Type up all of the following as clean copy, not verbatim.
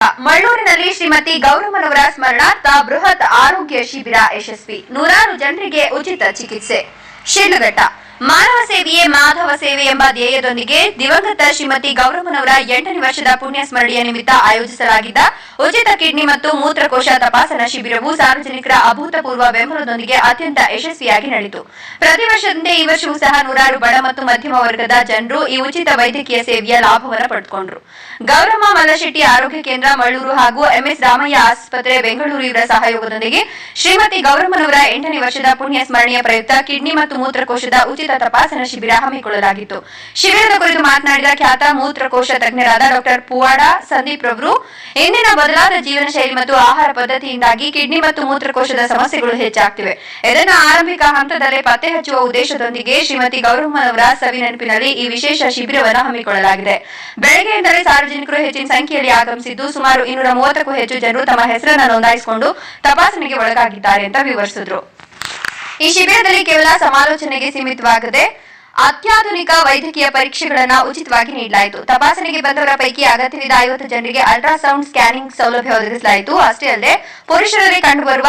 ಮಳ್ಳೂರಿನಲ್ಲಿ ಶ್ರೀಮತಿ ಗೌರಮ್ಮನವರ ಸ್ಮರಣಾರ್ಥ ಬೃಹತ್ ಆರೋಗ್ಯ ಶಿಬಿರ ಯಶಸ್ವಿ. ನೂರಾರು ಜನರಿಗೆ ಉಚಿತ ಚಿಕಿತ್ಸೆ. ಶಿಡ್ಲಘಟ್ಟ ಮಾನವ ಸೇವೆಯೇ ಮಾಧವ ಸೇವೆ ಎಂಬ ಧ್ಯೇಯದೊಂದಿಗೆ ದಿವಂಗತ ಶ್ರೀಮತಿ ಗೌರಮ್ಮನವರ 8ನೇ ವರ್ಷದ ಪುಣ್ಯ ಸ್ಮರಣೆಯ ನಿಮಿತ್ತ ಆಯೋಜಿಸಲಾಗಿದ್ದ ಉಚಿತ ಕಿಡ್ನಿ ಮತ್ತು ಮೂತ್ರಕೋಶ ತಪಾಸಣಾ ಶಿಬಿರವು ಸಾರ್ವಜನಿಕರ ಅಭೂತಪೂರ್ವ ಬೆಂಬಲದೊಂದಿಗೆ ಅತ್ಯಂತ ಯಶಸ್ವಿಯಾಗಿ ನಡೆಯಿತು. ಪ್ರತಿ ವರ್ಷದಂತೆ ಈ ವರ್ಷವೂ ಸಹ ನೂರಾರು ಬಡ ಮತ್ತು ಮಧ್ಯಮ ವರ್ಗದ ಜನರು ಈ ಉಚಿತ ವೈದ್ಯಕೀಯ ಸೇವೆಯ ಲಾಭವನ್ನು ಪಡೆದುಕೊಂಡರು. ಗೌರಮ್ಮ ಮಲ್ಲಶೆಟ್ಟಿ ಆರೋಗ್ಯ ಕೇಂದ್ರ ಮಳ್ಳೂರು ಹಾಗೂ ಎಂಎಸ್ ರಾಮಯ್ಯ ಆಸ್ಪತ್ರೆ ಬೆಂಗಳೂರು ಇವರ ಸಹಯೋಗದೊಂದಿಗೆ ಶ್ರೀಮತಿ ಗೌರಮ್ಮನವರ 8ನೇ ವರ್ಷದ ಪುಣ್ಯ ಸ್ಮರಣೆಯ ಪ್ರಯುಕ್ತ ಕಿಡ್ನಿ ಮತ್ತು ಮೂತ್ರಕೋಶದ ಉಚಿತ ತಪಾಸಣಾ ಶಿಬಿರ ಹಮ್ಮಿಕೊಳ್ಳಲಾಗಿತ್ತು. ಶಿಬಿರದ ಕುರಿತು ಮಾತನಾಡಿದ ಖ್ಯಾತ ಮೂತ್ರಕೋಶ ತಜ್ಞರಾದ ಡಾಕ್ಟರ್ ಪುವಾಡ ಸಂದೀಪ್ ರವರು, ಇಂದಿನ ಬದಲಾದ ಜೀವನ ಶೈಲಿ ಮತ್ತು ಆಹಾರ ಪದ್ಧತಿಯಿಂದಾಗಿ ಕಿಡ್ನಿ ಮತ್ತು ಮೂತ್ರಕೋಶದ ಸಮಸ್ಯೆಗಳು ಹೆಚ್ಚಾಗ್ತಿವೆ. ಇದನ್ನು ಆರಂಭಿಕ ಹಂತದಲ್ಲೇ ಪತ್ತೆ ಹಚ್ಚುವ ಉದ್ದೇಶದೊಂದಿಗೆ ಶ್ರೀಮತಿ ಗೌರಮ್ಮನವರ ಸವಿನೆನಪಿನಲ್ಲಿ ಈ ವಿಶೇಷ ಶಿಬಿರವನ್ನು ಹಮ್ಮಿಕೊಳ್ಳಲಾಗಿದೆ. ಬೆಳಗ್ಗೆಯಿಂದಲೇ ಸಾರ್ವಜನಿಕರು ಹೆಚ್ಚಿನ ಸಂಖ್ಯೆಯಲ್ಲಿ ಆಗಮಿಸಿದ್ದು ಸುಮಾರು 230ಕ್ಕೂ ಹೆಚ್ಚು ಜನರು ತಮ್ಮ ಹೆಸರನ್ನು ನೋಂದಾಯಿಸಿಕೊಂಡು ತಪಾಸಣೆಗೆ ಒಳಗಾಗಿದ್ದಾರೆ ಅಂತ ವಿವರಿಸಿದರು. ಈ ಶಿಬಿರದಲ್ಲಿ ಕೇವಲ ಸಮಾಲೋಚನೆಗೆ ಸೀಮಿತವಾಗದೆ ಅತ್ಯಾಧುನಿಕ ವೈದ್ಯಕೀಯ ಪರೀಕ್ಷೆಗಳನ್ನು ಉಚಿತವಾಗಿ ನೀಡಲಾಯಿತು. ತಪಾಸಣೆಗೆ ಬಂದವರ ಪೈಕಿ ಅಗತ್ಯವಿದ್ದ 50 ಜನರಿಗೆ ಅಲ್ಟ್ರಾಸೌಂಡ್ ಸ್ಕ್ಯಾನಿಂಗ್ ಸೌಲಭ್ಯ ಒದಗಿಸಲಾಯಿತು. ಅಷ್ಟೇ ಅಲ್ಲದೆ ಪುರುಷರಲ್ಲಿ ಕಂಡುಬರುವ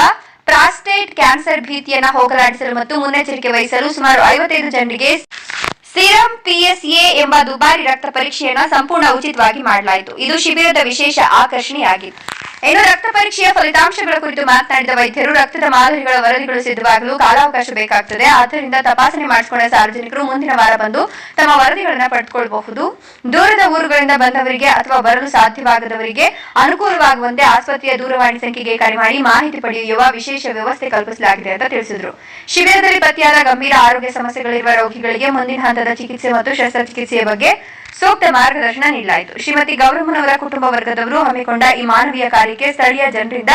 ಪ್ರಾಸ್ಟೇಟ್ ಕ್ಯಾನ್ಸರ್ ಭೀತಿಯನ್ನು ಹೋಗಲಾಡಿಸಲು ಮತ್ತು ಮುನ್ನೆಚ್ಚರಿಕೆ ವಹಿಸಲು ಸುಮಾರು 55 ಜನರಿಗೆ ಸಿರಂ PSA ಎಂಬ ದುಬಾರಿ ರಕ್ತ ಪರೀಕ್ಷೆಯನ್ನು ಸಂಪೂರ್ಣ ಉಚಿತವಾಗಿ ಮಾಡಲಾಯಿತು. ಇದು ಶಿಬಿರದ ವಿಶೇಷ ಆಕರ್ಷಣೆಯಾಗಿತ್ತು. ಇನ್ನು ರಕ್ತ ಪರೀಕ್ಷೆಯ ಫಲಿತಾಂಶಗಳ ಕುರಿತು ಮಾತನಾಡಿದ ವೈದ್ಯರು, ರಕ್ತದ ಮಾದರಿಗಳ ವರದಿಗಳು ಸಿದ್ಧವಾಗಲು ಕಾಲಾವಕಾಶ ಬೇಕಾಗುತ್ತದೆ. ಆದ್ದರಿಂದ ತಪಾಸಣೆ ಮಾಡಿಸಿಕೊಂಡ ಸಾರ್ವಜನಿಕರು ಮುಂದಿನ ವಾರ ಬಂದು ತಮ್ಮ ವರದಿಗಳನ್ನು ಪಡೆದುಕೊಳ್ಳಬಹುದು. ದೂರದ ಊರುಗಳಿಂದ ಬಂದವರಿಗೆ ಅಥವಾ ಬರಲು ಸಾಧ್ಯವಾಗದವರಿಗೆ ಅನುಕೂಲವಾಗುವಂತೆ ಆಸ್ಪತ್ರೆಯ ದೂರವಾಣಿ ಸಂಖ್ಯೆಗೆ ಕರೆ ಮಾಡಿ ಮಾಹಿತಿ ಪಡೆಯುವ ವಿಶೇಷ ವ್ಯವಸ್ಥೆ ಕಲ್ಪಿಸಲಾಗಿದೆ ಅಂತ ತಿಳಿಸಿದರು. ಶಿಬಿರದಲ್ಲಿ ಪತ್ತೆಯಾದ ಗಂಭೀರ ಆರೋಗ್ಯ ಸಮಸ್ಯೆಗಳಿರುವ ರೋಗಿಗಳಿಗೆ ಮುಂದಿನ ಹಂತದ ಚಿಕಿತ್ಸೆ ಮತ್ತು ಶಸ್ತ್ರಚಿಕಿತ್ಸೆಯ ಬಗ್ಗೆ ಸೂಕ್ತ ಮಾರ್ಗದರ್ಶನ ನೀಡಲಾಯಿತು. ಶ್ರೀಮತಿ ಗೌರಮ್ಮನವರ ಕುಟುಂಬ ವರ್ಗದವರು ಹಮ್ಮಿಕೊಂಡ ಈ ಮಾನವೀಯ ಕಾರ್ಯಕ್ಕೆ ಸ್ಥಳೀಯ ಜನರಿಂದ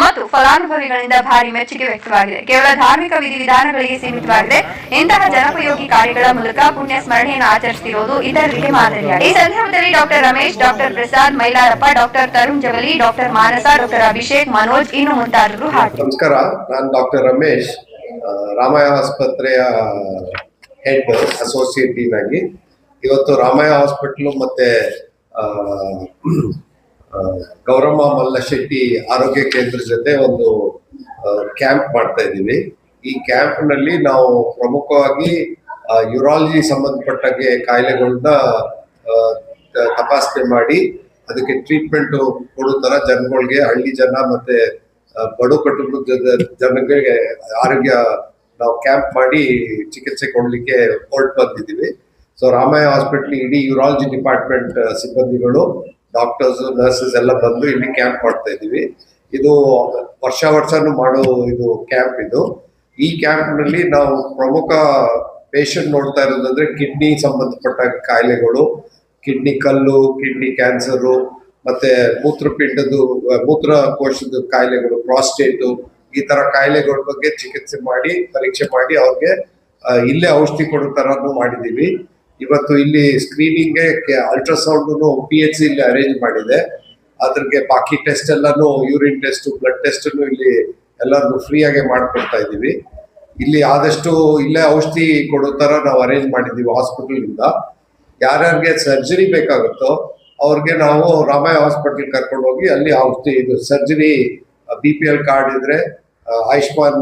ಮತ್ತು ಫಲಾನುಭವಿಗಳಿಂದ ಭಾರಿ ಮೆಚ್ಚುಗೆ ವ್ಯಕ್ತವಾಗಿದೆ. ಕೇವಲ ಧಾರ್ಮಿಕ ವಿಧಿವಿಧಾನಗಳಿಗೆ ಸೀಮಿತವಾಗಿದೆ ಇಂತಹ ಜನೋಪಯೋಗಿ ಕಾರ್ಯಗಳ ಮೂಲಕ ಪುಣ್ಯ ಸ್ಮರಣೆಯನ್ನು ಆಚರಿಸುತ್ತಿರುವುದು ಇತರರಿಗೆ ಮಾದರಿಯಾಗಿದೆ. ಈ ಸಂದರ್ಭದಲ್ಲಿ doctor Ramesh, doctor Prasad Mailarappa, doctor Tarun Javali, doctor Manasa, doctor Abhishek, Manoj ಇನ್ನು ಮುಂತಾದವರು ಹಾಜರು. ನಮಸ್ಕಾರ, ನಾನು ಡಾಕ್ಟರ್ ರಮೇಶ್, ರಾಮಯ್ಯ ಆಸ್ಪತ್ರೆಯ ಹೆಡ್ ಅಸೋಸಿಯೇಟ್ ಡೀನ್ ಆಗಿ ಇವತ್ತು ರಾಮಯ್ಯ ಹಾಸ್ಪಿಟಲ್ ಮತ್ತೆ ಗೌರಮ್ಮ ಮಲ್ಲಶೆಟ್ಟಿ ಆರೋಗ್ಯ ಕೇಂದ್ರ ಜೊತೆ ಒಂದು ಕ್ಯಾಂಪ್ ಮಾಡ್ತಾ ಇದ್ದೀವಿ. ಈ ಕ್ಯಾಂಪ್ ನಲ್ಲಿ ನಾವು ಪ್ರಮುಖವಾಗಿ ಯೂರಾಲಜಿ ಸಂಬಂಧಪಟ್ಟ ಕಾಯಿಲೆಗಳನ್ನ ತಪಾಸಣೆ ಮಾಡಿ ಅದಕ್ಕೆ ಟ್ರೀಟ್ಮೆಂಟ್ ಕೊಡೋ ತರ ಜನಗಳಿಗೆ, ಹಳ್ಳಿ ಜನ ಮತ್ತೆ ಬಡ ಕುಟುಂಬದ ಜನಗಳಿಗೆ ಆರೋಗ್ಯ ನಾವು ಕ್ಯಾಂಪ್ ಮಾಡಿ ಚಿಕಿತ್ಸೆ ಕೊಡ್ಲಿಕ್ಕೆ ಹೊರಟು ಬಂದಿದ್ದೀವಿ. ಸೊ ರಾಮಯ್ಯ ಹಾಸ್ಪಿಟಲ್ ಇಡೀ ಯೂರಾಲಜಿ ಡಿಪಾರ್ಟ್ಮೆಂಟ್ ಸಿಬ್ಬಂದಿಗಳು, ಡಾಕ್ಟರ್ಸ್, ನರ್ಸಸ್ ಎಲ್ಲ ಬಂದು ಇಲ್ಲಿ ಕ್ಯಾಂಪ್ ಮಾಡ್ತಾ ಇದ್ದೀವಿ. ಇದು ವರ್ಷನೂ ಮಾಡೋ ಇದು ಕ್ಯಾಂಪ್. ಈ ಕ್ಯಾಂಪ್ ನಲ್ಲಿ ನಾವು ಪ್ರಮುಖ ಪೇಷಂಟ್ ನೋಡ್ತಾ ಇರೋದಂದ್ರೆ ಕಿಡ್ನಿ ಸಂಬಂಧಪಟ್ಟ ಕಾಯಿಲೆಗಳು, ಕಿಡ್ನಿ ಕಲ್ಲು, ಕಿಡ್ನಿ ಕ್ಯಾನ್ಸರು, ಮತ್ತೆ ಮೂತ್ರಕೋಶದ ಕಾಯಿಲೆಗಳು, ಪ್ರಾಸ್ಟೇಟು, ಈ ತರ ಕಾಯಿಲೆಗಳ ಬಗ್ಗೆ ಚಿಕಿತ್ಸೆ ಮಾಡಿ ಪರೀಕ್ಷೆ ಮಾಡಿ ಅವ್ರಿಗೆ ಇಲ್ಲೇ ಔಷಧಿ ಕೊಡೋ ತರನು ಮಾಡಿದೀವಿ. ಇವತ್ತು ಇಲ್ಲಿ ಸ್ಕ್ರೀನಿಂಗ್ಗೆ ಅಲ್ಟ್ರಾಸೌಂಡ್ PHC ಇಲ್ಲಿ ಅರೇಂಜ್ ಮಾಡಿದೆ. ಅದ್ರಿಗೆ ಬಾಕಿ ಟೆಸ್ಟ್ ಎಲ್ಲಾನು, ಯೂರಿನ್ ಟೆಸ್ಟ್, ಬ್ಲಡ್ ಟೆಸ್ಟ್ ಇಲ್ಲಿ ಎಲ್ಲರಿಗೂ ಫ್ರೀ ಆಗಿ ಮಾಡ್ಕೊಡ್ತಾ ಇದೀವಿ. ಇಲ್ಲಿ ಆದಷ್ಟು ಇಲ್ಲೇ ಔಷಧಿ ಕೊಡೋ ತರ ನಾವು ಅರೇಂಜ್ ಮಾಡಿದೀವಿ ಹಾಸ್ಪಿಟಲ್ ಇಂದ. ಯಾರ್ಯಾರಿಗೆ ಸರ್ಜರಿ ಬೇಕಾಗುತ್ತೋ ಅವ್ರಿಗೆ ನಾವು ರಾಮಯ್ಯ ಹಾಸ್ಪಿಟಲ್ ಕರ್ಕೊಂಡು ಹೋಗಿ ಅಲ್ಲಿ ಔಷಧಿ, ಇದು ಸರ್ಜರಿ BPL ಕಾರ್ಡ್ ಇದ್ರೆ ಆಯುಷ್ಮಾನ್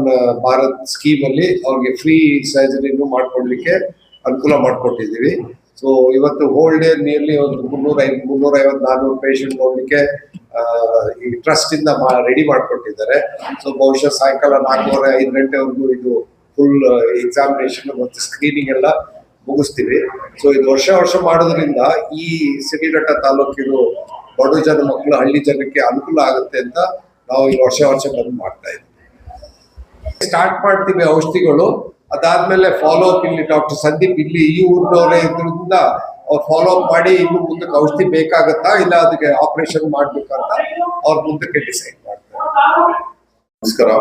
ಭಾರತ್ ಸ್ಕೀಮ್ ಅಲ್ಲಿ ಅವ್ರಿಗೆ ಫ್ರೀ ಸರ್ಜರಿನೂ ಮಾಡ್ಕೊಡ್ಲಿಕ್ಕೆ ಅನುಕೂಲ ಮಾಡ್ಕೊಟ್ಟಿದ್ದೀವಿ. ಸೊ ಇವತ್ತು ಹೋಲ್ ಡೇ ನಿಯರ್ಲಿ ಒಂದು 350-400 ಪೇಷಂಟ್ ನೋಡ್ಲಿಕ್ಕೆ ಈ ಟ್ರಸ್ಟ್ ಇಂದ ರೆಡಿ ಮಾಡ್ಕೊಟ್ಟಿದ್ದಾರೆ. ಸೊ ಬಹುಶಃ ಸಾಯಂಕಾಲ 4:30-5 ಗಂಟೆವರೆಗೂ ಇದು ಫುಲ್ ಎಕ್ಸಾಮಿನೇಷನ್ ಮತ್ತು ಸ್ಕ್ರೀನಿಂಗ್ ಎಲ್ಲ ಮುಗಿಸ್ತೀವಿ. ಸೊ ಇದು ವರ್ಷ ಮಾಡೋದ್ರಿಂದ ಈ ಸಿರಿಘಟ್ಟ ತಾಲೂಕಿನ ಬಡ ಜನ ಮಕ್ಕಳು, ಹಳ್ಳಿ ಜನಕ್ಕೆ ಅನುಕೂಲ ಆಗುತ್ತೆ ಅಂತ ನಾವು ಈ ವರ್ಷ ಬಂದು ಮಾಡ್ತಾ ಇದ್ದೀವಿ. ಸ್ಟಾರ್ಟ್ ಮಾಡ್ತೀವಿ ಔಷಧಿಗಳು. ಅದಾದ್ಮೇಲೆ ಫಾಲೋ ಅಪ್ ಇಲ್ಲಿ ಡಾಕ್ಟರ್ ಸಂದೀಪ್ ಇಲ್ಲಿ ಈ ಊರಿನವರೇ ಇದ್ರಿಂದ ಅವ್ರು ಫಾಲೋ ಅಪ್ ಮಾಡಿ ಇನ್ನು ಮುಂದಕ್ಕೆ ಔಷಧಿ ಬೇಕಾಗತ್ತಾ ಇಲ್ಲ ಅದಕ್ಕೆ ಆಪರೇಷನ್ ಮಾಡ್ಬೇಕಂತ ಅವ್ರ ಮುಂದಕ್ಕೆ ಡಿಸೈಡ್ ಮಾಡ್ತಾರೆ. ನಮಸ್ಕಾರ,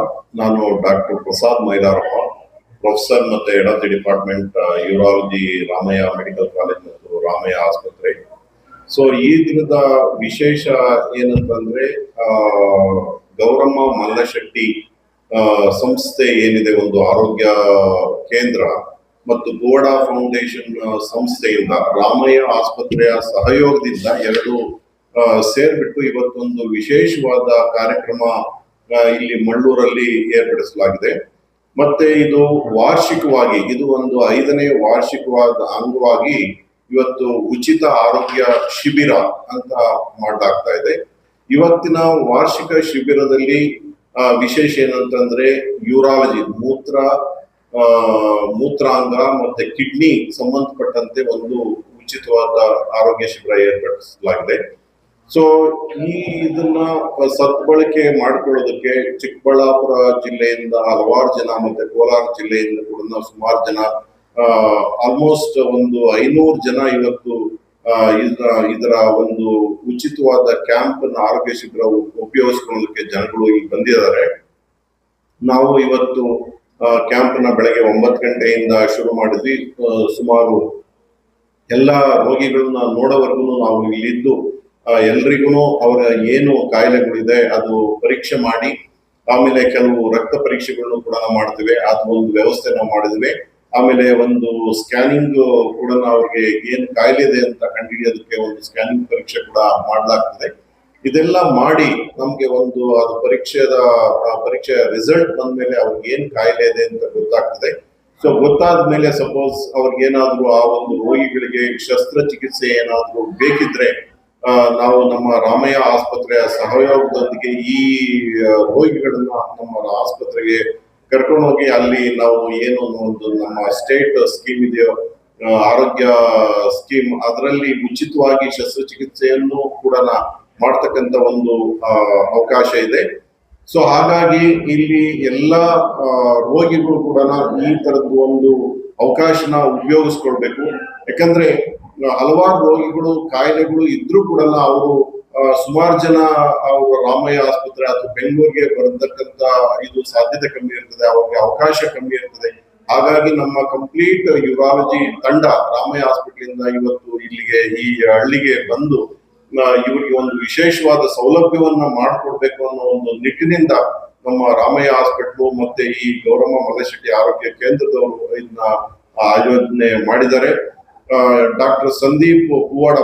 ನಾನು ಡಾಕ್ಟರ್ ಪ್ರಸಾದ್ ಮೈಲಾರಪ್ಪ, ಪ್ರೊಫೆಸರ್ ಮತ್ತೆ head of the department urology, Ramaiah medical college ಮತ್ತು ರಾಮಯ್ಯ ಆಸ್ಪತ್ರೆ. ಸೊ ಈ ದಿನದ ವಿಶೇಷ ಏನಂತಂದ್ರೆ ಗೌರಮ್ಮ ಮಲ್ಲಶೆಟ್ಟಿ ಸಂಸ್ಥೆ ಏನಿದೆ, ಒಂದು ಆರೋಗ್ಯ ಕೇಂದ್ರ ಮತ್ತು ಗೋಡಾ ಫೌಂಡೇಶನ್ ಸಂಸ್ಥೆಯಿಂದ ರಾಮಯ್ಯ ಆಸ್ಪತ್ರೆಯ ಸಹಯೋಗದಿಂದ 2 ಸೇರ್ಬಿಟ್ಟು ಇವತ್ತೊಂದು ವಿಶೇಷವಾದ ಕಾರ್ಯಕ್ರಮ ಇಲ್ಲಿ ಮಳ್ಳೂರಲ್ಲಿ ಏರ್ಪಡಿಸಲಾಗಿದೆ. ಮತ್ತೆ ಇದು ವಾರ್ಷಿಕವಾಗಿ, ಇದು ಒಂದು 5ನೇ ವಾರ್ಷಿಕವಾದ ಅಂಗವಾಗಿ ಇವತ್ತು ಉಚಿತ ಆರೋಗ್ಯ ಶಿಬಿರ ಅಂತ ಮಾಡಲಾಗ್ತಾ ಇದೆ. ಇವತ್ತಿನ ವಾರ್ಷಿಕ ಶಿಬಿರದಲ್ಲಿ ವಿಶೇಷ ಏನಂತಂದ್ರೆ ಯೂರಾಲಜಿ, ಮೂತ್ರಾಂಗ ಮತ್ತೆ ಕಿಡ್ನಿ ಸಂಬಂಧಪಟ್ಟಂತೆ ಒಂದು ಉಚಿತವಾದ ಆರೋಗ್ಯ ಶಿಬಿರ ಏರ್ಪಡಿಸಲಾಗಿದೆ. ಸೊ ಇದನ್ನ ಸದ್ಬಳಕೆ ಮಾಡಿಕೊಳ್ಳೋದಕ್ಕೆ ಚಿಕ್ಕಬಳ್ಳಾಪುರ ಜಿಲ್ಲೆಯಿಂದ ಹಲವಾರು ಜನ, ಮತ್ತೆ ಕೋಲಾರ ಜಿಲ್ಲೆಯಿಂದ ಕೂಡ ಸುಮಾರು ಜನ, ಆಲ್ಮೋಸ್ಟ್ ಒಂದು 500 ಜನ ಇವತ್ತು ಇದರ ಒಂದು ಉಚಿತವಾದ ಕ್ಯಾಂಪ್ ಆರೋಗ್ಯ ಶಿಬಿರ ಉಪಯೋಗಿಸ್ಕೊಳ್ಳೋದಕ್ಕೆ ಜನಗಳು ಇಲ್ಲಿ ಬಂದಿದ್ದಾರೆ. ನಾವು ಇವತ್ತು ಕ್ಯಾಂಪ್ ಬೆಳಗ್ಗೆ 9 ಗಂಟೆಯಿಂದ ಶುರು ಮಾಡಿದ್ವಿ. ಸುಮಾರು ಎಲ್ಲ ರೋಗಿಗಳನ್ನ ನೋಡೋವರೆಗೂ ನಾವು ಇಲ್ಲಿದ್ದು ಎಲ್ರಿಗೂ ಅವರ ಏನು ಕಾಯಿಲೆಗಳಿದೆ ಅದು ಪರೀಕ್ಷೆ ಮಾಡಿ, ಆಮೇಲೆ ಕೆಲವು ರಕ್ತ ಪರೀಕ್ಷೆಗಳನ್ನು ಕೂಡ ಮಾಡ್ತೇವೆ. ಅದು ಒಂದು ವ್ಯವಸ್ಥೆ ನಾವು ಮಾಡಿದ್ವಿ. ಆಮೇಲೆ ಒಂದು ಸ್ಕ್ಯಾನಿಂಗ್ ಕೂಡ ಅವ್ರಿಗೆ ಏನು ಕಾಯಿಲೆ ಇದೆ ಅಂತ ಕಂಡುಹಿಡಿಯೋದಕ್ಕೆ ಒಂದು ಸ್ಕ್ಯಾನಿಂಗ್ ಪರೀಕ್ಷೆ ಕೂಡ ಮಾಡಲಾಗ್ತದೆ. ಇದೆಲ್ಲ ಮಾಡಿ ನಮ್ಗೆ ಒಂದು ಅದು ಪರೀಕ್ಷೆ ರಿಸಲ್ಟ್ ಬಂದ್ಮೇಲೆ ಅವ್ರಿಗೆ ಏನ್ ಕಾಯಿಲೆ ಇದೆ ಅಂತ ಗೊತ್ತಾಗ್ತದೆ. ಸೊ ಗೊತ್ತಾದ ಮೇಲೆ ಸಪೋಸ್ ಅವ್ರಿಗೆ ಏನಾದ್ರು ಆ ಒಂದು ರೋಗಿಗಳಿಗೆ ಶಸ್ತ್ರಚಿಕಿತ್ಸೆ ಏನಾದ್ರು ಬೇಕಿದ್ರೆ ನಾವು ನಮ್ಮ ರಾಮಯ್ಯ ಆಸ್ಪತ್ರೆಯ ಸಹಯೋಗದೊಂದಿಗೆ ಈ ರೋಗಿಗಳನ್ನ ನಮ್ಮ ಆಸ್ಪತ್ರೆಗೆ ಕರ್ಕೊಂಡು ಹೋಗಿ ಅಲ್ಲಿ ನಾವು ಏನು ಒಂದು ನಮ್ಮ ಸ್ಟೇಟ್ ಸ್ಕೀಮ್ ಇದೆಯೋ, ಆರೋಗ್ಯ ಸ್ಕೀಮ್, ಅದರಲ್ಲಿ ಉಚಿತವಾಗಿ ಶಸ್ತ್ರಚಿಕಿತ್ಸೆಯನ್ನು ಕೂಡ ಮಾಡ್ತಕ್ಕಂತ ಒಂದು ಅವಕಾಶ ಇದೆ. ಸೊ ಹಾಗಾಗಿ ಇಲ್ಲಿ ಎಲ್ಲಾ ರೋಗಿಗಳು ಕೂಡ ಈ ತರದ್ದು ಒಂದು ಅವಕಾಶನ ಉಪಯೋಗಿಸ್ಕೊಳ್ಬೇಕು. ಯಾಕಂದ್ರೆ ಹಲವಾರು ರೋಗಿಗಳು ಕಾಯಿಲೆಗಳು ಇದ್ರೂ ಕೂಡ ಅವರು ಸುಮಾರು ಜನ ಅವರು ರಾಮಯ್ಯ ಆಸ್ಪತ್ರೆ ಅಥವಾ ಬೆಂಗಳೂರಿಗೆ ಬರತಕ್ಕಂತ ಇದು ಸಾಧ್ಯತೆ ಕಮ್ಮಿ ಇರ್ತದೆ, ಅವ್ರಿಗೆ ಅವಕಾಶ ಕಮ್ಮಿ ಇರ್ತದೆ. ಹಾಗಾಗಿ ನಮ್ಮ ಕಂಪ್ಲೀಟ್ ಯೂರಾಲಜಿ ತಂಡ ರಾಮಯ್ಯ ಹಾಸ್ಪಿಟಲ್ ಇಂದ ಇವತ್ತು ಇಲ್ಲಿಗೆ ಈ ಹಳ್ಳಿಗೆ ಬಂದು ಇವರಿಗೆ ಒಂದು ವಿಶೇಷವಾದ ಸೌಲಭ್ಯವನ್ನ ಮಾಡಿಕೊಡ್ಬೇಕು ಅನ್ನೋ ಒಂದು ನಿಟ್ಟಿನಿಂದ ನಮ್ಮ ರಾಮಯ್ಯ ಹಾಸ್ಪಿಟಲ್ ಮತ್ತೆ ಈ ಗೌರಮ್ಮ ಮಲ್ಲಶೆಟ್ಟಿ ಆರೋಗ್ಯ ಕೇಂದ್ರದವರು ಇದನ್ನ ಆಯೋಜನೆ ಮಾಡಿದ್ದಾರೆ. ಡಾಕ್ಟರ್ ಸಂದೀಪ್ ಪುವಾಡ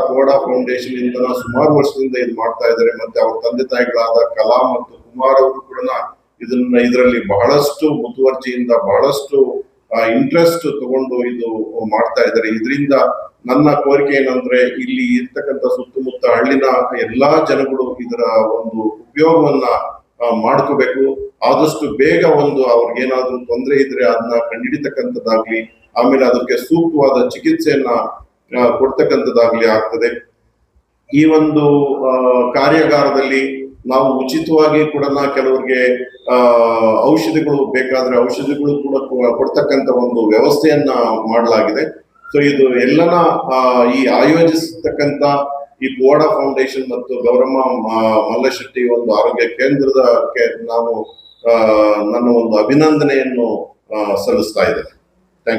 ಫೌಂಡೇಶನ್ ಇಂದ ಸುಮಾರು ವರ್ಷದಿಂದ ಇದು ಮಾಡ್ತಾ ಇದ್ದಾರೆ. ಮತ್ತೆ ಅವ್ರ ತಂದೆ ತಾಯಿಗಳಾದ ಕಲಾ ಮತ್ತು ಕುಮಾರ್ ಅವರು ಕೂಡ ಇದರಲ್ಲಿ ಬಹಳಷ್ಟು ಮುತುವರ್ಜಿಯಿಂದ ಬಹಳಷ್ಟು ಇಂಟ್ರೆಸ್ಟ್ ತಗೊಂಡು ಇದು ಮಾಡ್ತಾ ಇದ್ದಾರೆ. ಇದರಿಂದ ನನ್ನ ಕೋರಿಕೆ ಏನಂದ್ರೆ ಇಲ್ಲಿ ಇರ್ತಕ್ಕಂಥ ಸುತ್ತಮುತ್ತ ಹಳ್ಳಿನ ಎಲ್ಲಾ ಜನಗಳು ಇದರ ಒಂದು ಉಪಯೋಗವನ್ನ ಮಾಡ್ಕೋಬೇಕು. ಆದಷ್ಟು ಬೇಗ ಒಂದು ಅವ್ರಿಗೇನಾದ್ರೂ ತೊಂದರೆ ಇದ್ರೆ ಅದನ್ನ ಕಂಡುಹಿಡಿತಕ್ಕಂಥದ್ದಾಗ್ಲಿ, ಆಮೇಲೆ ಅದಕ್ಕೆ ಸೂಕ್ತವಾದ ಚಿಕಿತ್ಸೆಯನ್ನ ಕೊಡ್ತಕ್ಕಂಥದ್ದಾಗ್ಲಿ ಆಗ್ತದೆ. ಈ ಒಂದು ಕಾರ್ಯಾಗಾರದಲ್ಲಿ ನಾವು ಉಚಿತವಾಗಿ ಕೂಡ ಕೆಲವರಿಗೆ ಔಷಧಿಗಳು ಬೇಕಾದ್ರೆ ಔಷಧಿಗಳು ಕೂಡ ಕೊಡ್ತಕ್ಕಂಥ ಒಂದು ವ್ಯವಸ್ಥೆಯನ್ನ ಮಾಡಲಾಗಿದೆ. ಸೊ ಇದು ಎಲ್ಲನ ಈ ಆಯೋಜಿಸತಕ್ಕಂತ ಈ ಪುವಾಡ ಫೌಂಡೇಶನ್ ಮತ್ತು ಗೌರಮ್ಮ ಮಲ್ಲಶೆಟ್ಟಿ ಒಂದು ಆರೋಗ್ಯ ಕೇಂದ್ರದಕ್ಕೆ ನಾನು ನನ್ನ ಒಂದು ಅಭಿನಂದನೆಯನ್ನು ಸಲ್ಲಿಸ್ತಾ ಇದ್ದೇನೆ.